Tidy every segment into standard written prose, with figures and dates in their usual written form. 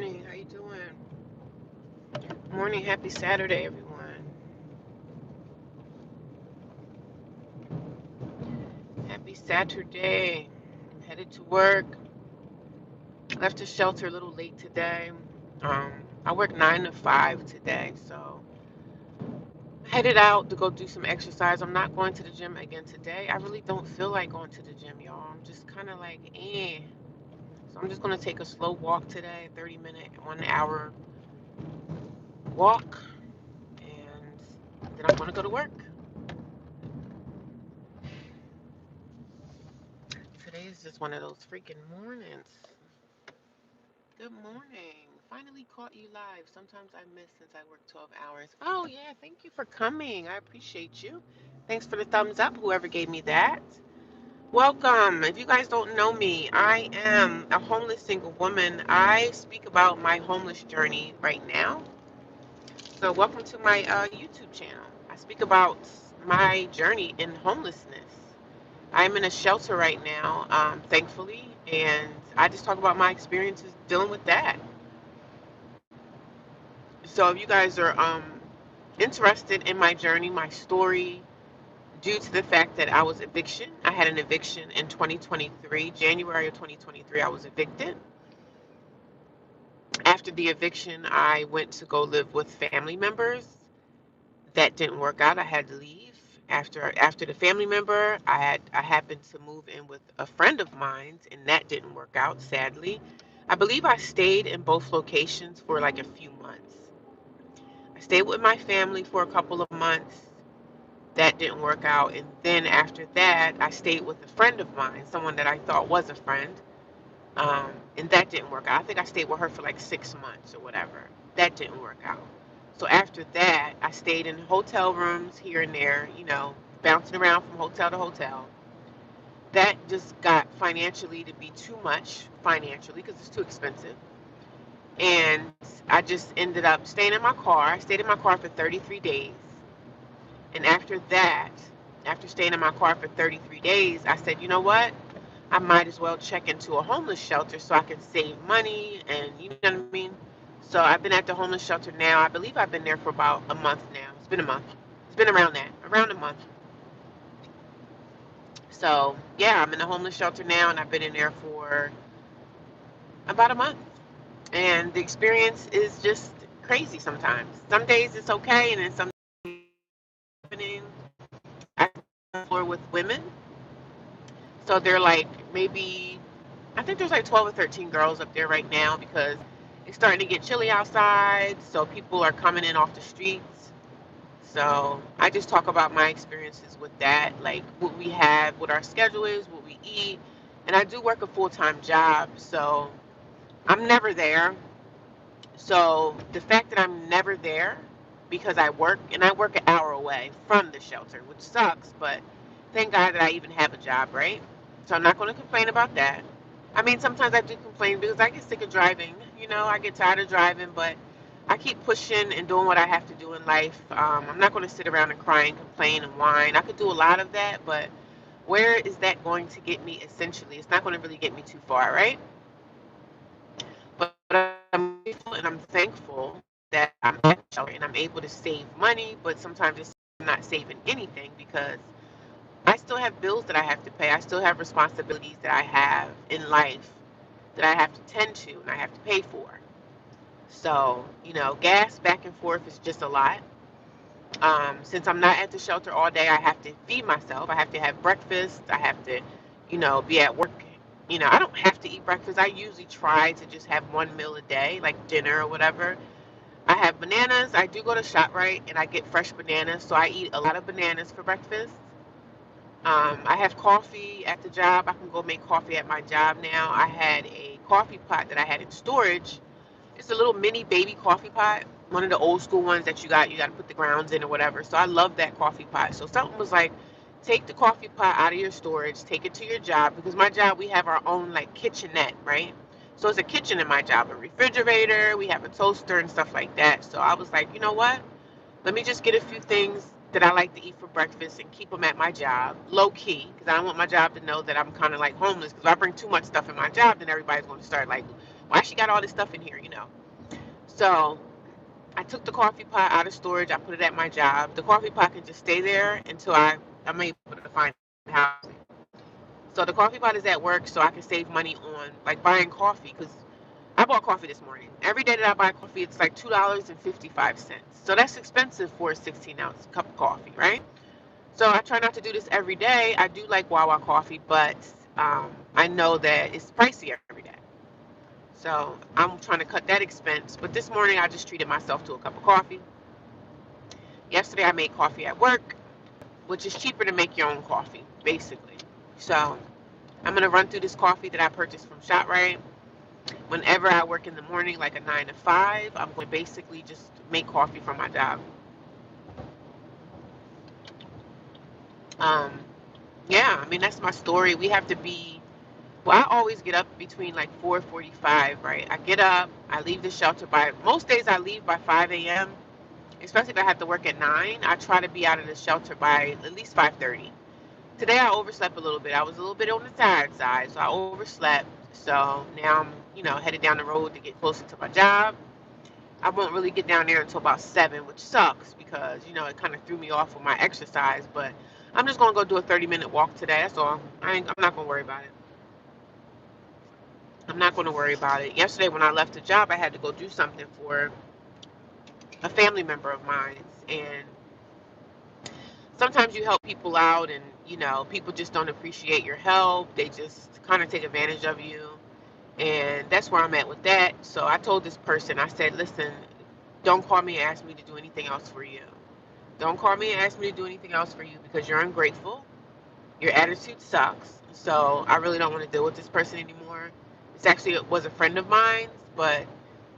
morning. How you doing? Morning. Happy Saturday, everyone. Happy Saturday. I'm headed to work. Left the shelter a little late today. I work 9 to 5 today, so headed out to go do some exercise. I'm not going to the gym again today. I really don't feel like going to the gym, y'all. I'm just kind of like, eh. So I'm just gonna take a slow walk today, 30-minute, 1 hour walk, and then I'm gonna go to work. Today is just one of those freaking mornings. Good morning. Finally caught you live. Sometimes I miss since I work 12 hours. Oh, yeah. Thank you for coming. I appreciate you. Thanks for the thumbs up, whoever gave me that. Welcome. If you guys don't know me, I am a homeless single woman. I speak about my homeless journey right now. So, welcome to my YouTube channel. I speak about my journey in homelessness. I'm in a shelter right now, thankfully, and I just talk about my experiences dealing with that. So if you guys are interested in my journey, my story, due to the fact that I had an eviction in 2023, January of 2023, I was evicted. After the eviction, I went to go live with family members. That didn't work out. I had to leave. After the family member, I happened to move in with a friend of mine, and that didn't work out, sadly. I believe I stayed in both locations for like a few months. I stayed with my family for a couple of months. That didn't work out. And then after that, I stayed with a friend of mine, someone that I thought was a friend. And that didn't work out. I think I stayed with her for like 6 months or whatever. That didn't work out. So after that, I stayed in hotel rooms here and there, bouncing around from hotel to hotel. That just got financially to be too much financially because it's too expensive. And I just ended up staying in my car. I stayed in my car for 33 days. And after that, after staying in my car for 33 days, I said, you know what? I might as well check into a homeless shelter so I can save money and you know what I mean? So I've been at the homeless shelter now. I believe I've been there for about a month now. It's been a month. It's been around that, around a month. So yeah, I'm in the homeless shelter now and I've been in there for about a month. And the experience is just crazy sometimes. Some days it's okay and then some happening. I floor with women. So they're like maybe I think there's like 12 or 13 girls up there right now because it's starting to get chilly outside. So people are coming in off the streets. So I just talk about my experiences with that, like what we have, what our schedule is, what we eat. And I do work a full-time job. So I'm never there. So the fact that I'm never there because I work, and I work an hour away from the shelter, which sucks, but thank God that I even have a job, right? So I'm not going to complain about that. I mean, sometimes I do complain because I get sick of driving. I get tired of driving, but I keep pushing and doing what I have to do in life. I'm not going to sit around and cry and complain and whine. I could do a lot of that, but where is that going to get me essentially? It's not going to really get me too far, right? But I'm grateful and I'm thankful that I'm at the shelter and I'm able to save money, but sometimes it's not saving anything because I still have bills that I have to pay. I still have responsibilities that I have in life that I have to tend to and I have to pay for. So, gas back and forth is just a lot. Since I'm not at the shelter all day, I have to feed myself. I have to have breakfast. I have to, be at work. I don't have to eat breakfast. I usually try to just have one meal a day, like dinner or whatever. I have bananas. I do go to ShopRite and I get fresh bananas, so I eat a lot of bananas for breakfast. I have coffee at the job. I can go make coffee at my job now. I had a coffee pot that I had in storage. It's a little mini baby coffee pot, one of the old school ones that you got to put the grounds in or whatever. So I love that coffee pot. So something was like, take the coffee pot out of your storage, take it to your job because my job we have our own like kitchenette, right? So it's a kitchen in my job, a refrigerator, we have a toaster and stuff like that. So I was like, you know what? Let me just get a few things that I like to eat for breakfast and keep them at my job, low key, because I don't want my job to know that I'm kind of like homeless. Because if I bring too much stuff in my job, then everybody's going to start like Why she got all this stuff in here, So I took the coffee pot out of storage. I put it at my job. The coffee pot can just stay there until I'm able to find housing. So the coffee pot is at work, so I can save money on like buying coffee, because I bought coffee this morning. Every day that I buy coffee, it's like $2.55. So that's expensive for a 16-ounce cup of coffee, right? So I try not to do this every day. I do like Wawa coffee, but I know that it's pricey every day. So I'm trying to cut that expense. But this morning, I just treated myself to a cup of coffee. Yesterday, I made coffee at work, which is cheaper to make your own coffee, basically. So I'm going to run through this coffee that I purchased from ShopRite. Whenever I work in the morning, like a 9 to 5, I'm going to basically just make coffee for my job. Um, yeah, I mean, that's my story. We have to be, well, I always get up between like 4:45, right? I get up, I leave the shelter most days I leave by 5 a.m., especially if I have to work at 9. I try to be out of the shelter by at least 5:30. Today I overslept a little bit. I was a little bit on the tired side, so I overslept. So now I'm, headed down the road to get closer to my job. I won't really get down there until about 7, which sucks because, it kind of threw me off with my exercise. But I'm just going to go do a 30-minute walk today. That's all. I'm not going to worry about it. I'm not going to worry about it. Yesterday when I left the job, I had to go do something for a family member of mine. And sometimes you help people out and, people just don't appreciate your help. They just kind of take advantage of you. And that's where I'm at with that. So I told this person, I said, listen, don't call me and ask me to do anything else for you. Don't call me and ask me to do anything else for you because you're ungrateful. Your attitude sucks. So I really don't want to deal with this person anymore. It was a friend of mine, but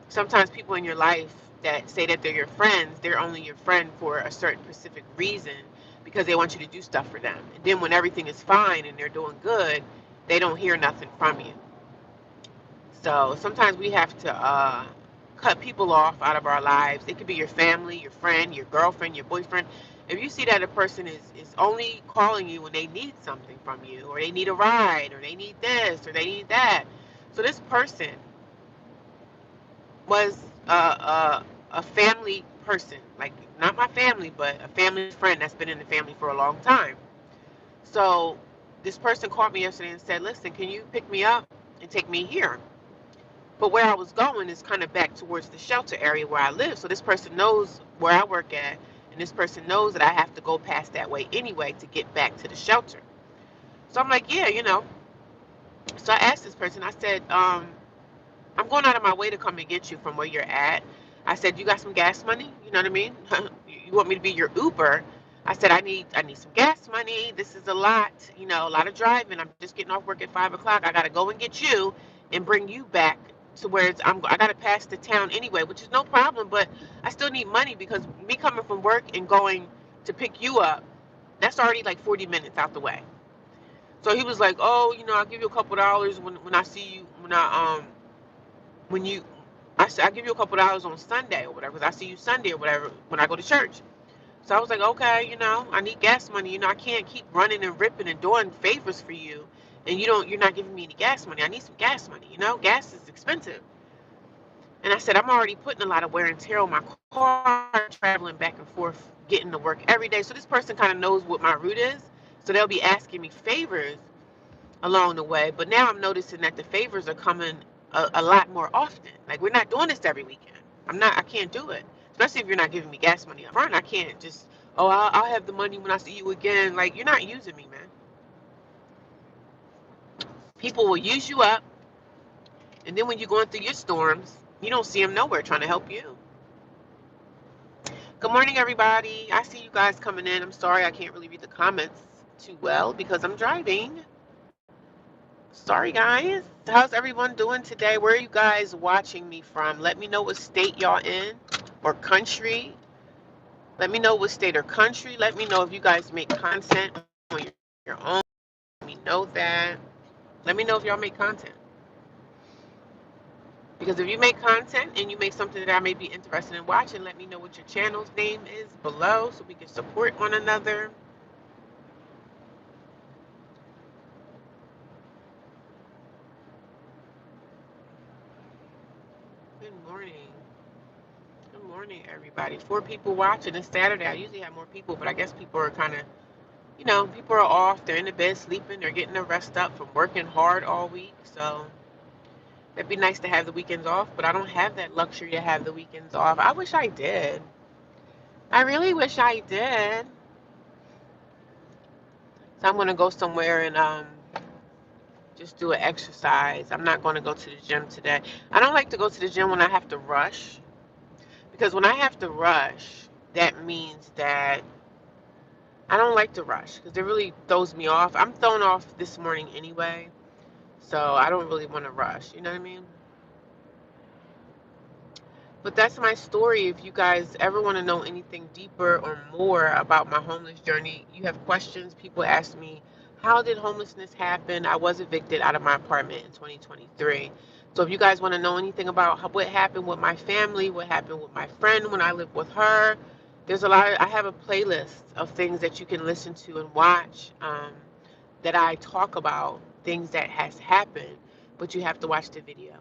sometimes people in your life that say that they're your friends, they're only your friend for a certain specific reason because they want you to do stuff for them. And then when everything is fine and they're doing good, they don't hear nothing from you. So sometimes we have to cut people off out of our lives. It could be your family, your friend, your girlfriend, your boyfriend. If you see that a person is only calling you when they need something from you, or they need a ride, or they need this, or they need that. So this person was a family person, like not my family, but a family friend that's been in the family for a long time. So this person called me yesterday and said, listen, can you pick me up and take me here? But where I was going is kind of back towards the shelter area where I live. So this person knows where I work at, and this person knows that I have to go past that way anyway to get back to the shelter. So I'm like, yeah. So I asked this person, I said, I'm going out of my way to come and get you from where you're at. I said, you got some gas money? You know what I mean? You want me to be your Uber? I said, I need some gas money. This is a lot, a lot of driving. I'm just getting off work at 5 o'clock. I got to go and get you and bring you back to where I got to pass the town anyway, which is no problem, but I still need money because me coming from work and going to pick you up, that's already like 40 minutes out the way. So he was like, oh, I'll give you a couple dollars when I see you, when you, I said, I'll give you a couple dollars on Sunday or whatever, because I see you Sunday or whatever when I go to church. So I was like, okay, I need gas money. I can't keep running and ripping and doing favors for you, and you're not giving me any gas money. I need some gas money. Gas is expensive. And I said, I'm already putting a lot of wear and tear on my car, traveling back and forth, getting to work every day. So this person kind of knows what my route is. So they'll be asking me favors along the way. But now I'm noticing that the favors are coming a lot more often. Like, we're not doing this every weekend. I can't do it. Especially if you're not giving me gas money up front. I can't just, oh, I'll have the money when I see you again. Like, you're not using me, man. People will use you up. And then when you're going through your storms, you don't see them nowhere trying to help you. Good morning, everybody. I see you guys coming in. I'm sorry I can't really read the comments too well because I'm driving. Sorry, guys. How's everyone doing today? Where are you guys watching me from? Let me know what state y'all in or country. Let me know what state or country. Let me know if you guys make content on your own. Let me know that. Let me know if y'all make content. Because if you make content and you make something that I may be interested in watching, let me know what your channel's name is below so we can support one another. Good morning. Good morning, everybody. 4 people watching. It's Saturday. I usually have more people, but I guess people are kind of, people are off. They're in the bed sleeping. They're getting their rest up from working hard all week. So it'd be nice to have the weekends off, but I don't have that luxury to have the weekends off. I wish I did. I really wish I did. So I'm going to go somewhere and just do an exercise. I'm not going to go to the gym today. I don't like to go to the gym when I have to rush. Because when I have to rush, that means that I don't like to rush because it really throws me off. I'm thrown off this morning anyway, so I don't really want to rush. You know what I mean? But that's my story. If you guys ever want to know anything deeper or more about my homeless journey, you have questions. People ask me, how did homelessness happen? I was evicted out of my apartment in 2023. So if you guys want to know anything about what happened with my family, what happened with my friend when I lived with her, there's a lot. I have a playlist of things that you can listen to and watch that I talk about things that has happened, but you have to watch the video.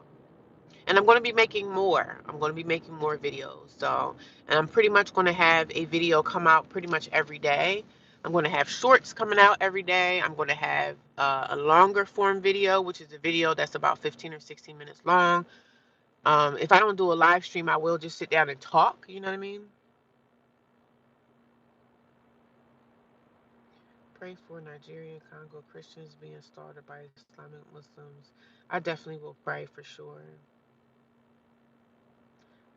And I'm going to be making more. I'm going to be making more videos. So, and I'm pretty much going to have a video come out pretty much every day. I'm going to have shorts coming out every day. I'm going to have a longer form video, which is a video that's about 15 or 16 minutes long. If I don't do a live stream, I will just sit down and talk. You know what I mean? Pray for Nigeria and Congo Christians being slaughtered by Islamic Muslims. I definitely will pray for sure.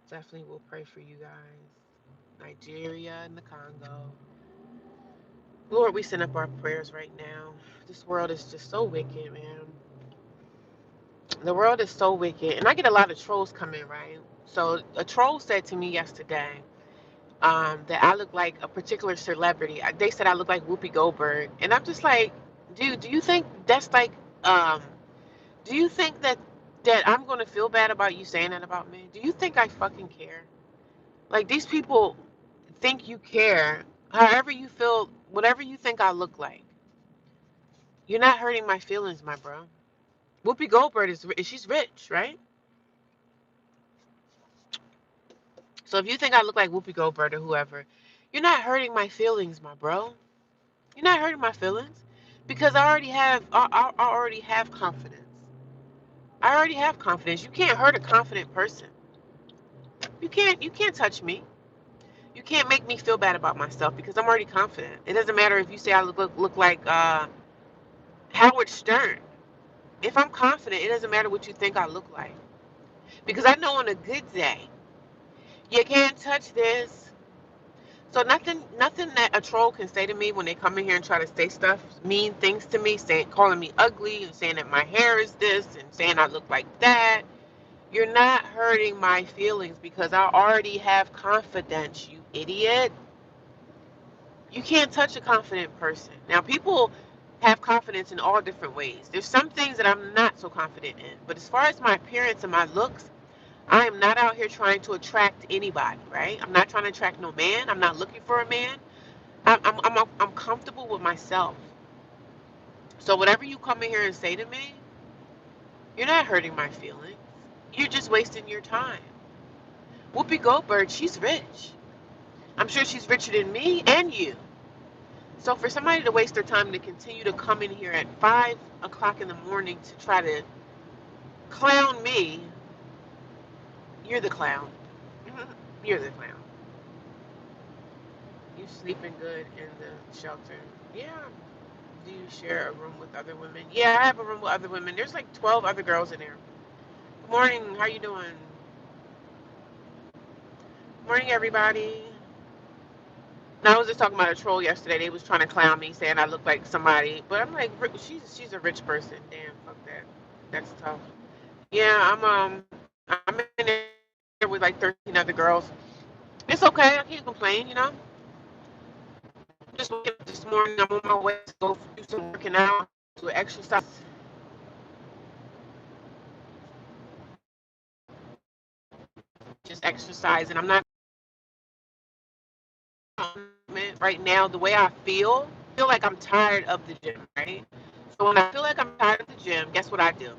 Definitely will pray for you guys. Nigeria and the Congo. Lord, we send up our prayers right now. This world is just so wicked, man. The world is so wicked. And I get a lot of trolls coming, right? So a troll said to me yesterday that I look like a particular celebrity. They said I look like Whoopi Goldberg. And I'm just like, dude, do you think that's like, um, do you think that I'm going to feel bad about you saying that about me? Do you think I fucking care? Like, these people think you care. However you feel, whatever you think I look like. You're not hurting my feelings, my bro. Whoopi Goldberg she's rich, right? So if you think I look like Whoopi Goldberg or whoever, you're not hurting my feelings, my bro. You're not hurting my feelings because I already have confidence. I already have confidence. You can't hurt a confident person. You can't touch me. You can't make me feel bad about myself because I'm already confident. It doesn't matter if you say I look like Howard Stern. If I'm confident, it doesn't matter what you think I look like. Because I know on a good day, you can't touch this. So nothing that a troll can say to me when they come in here and try to say stuff, mean things to me, calling me ugly and saying that my hair is this and saying I look like that. You're not hurting my feelings because I already have confidence, you idiot. You can't touch a confident person. Now, people have confidence in all different ways. There's some things that I'm not so confident in. But as far as my appearance and my looks, I am not out here trying to attract anybody, right? I'm not trying to attract no man. I'm not looking for a man. I'm comfortable with myself. So whatever you come in here and say to me, you're not hurting my feelings. You're just wasting your time. Whoopi Goldberg, she's rich. I'm sure she's richer than me and you. So for somebody to waste their time to continue to come in here at 5 o'clock in the morning to try to clown me, you're the clown. You're the clown. You sleeping good in the shelter? Yeah. Do you share a room with other women? Yeah, I have a room with other women. There's like 12 other girls in there. Good morning. How you doing? Good morning, everybody. Now, I was just talking about a troll yesterday. They was trying to clown me, saying I look like somebody. But I'm like, she's a rich person. Damn, fuck that. That's tough. Yeah, I'm in there with like 13 other girls. It's okay. I can't complain, you know. Just waking up this morning. I'm on my way to go do some working out, to exercise. Just exercising. I'm not right now. The way I feel like I'm tired of the gym, right? So when I feel like I'm tired of the gym, guess what I do?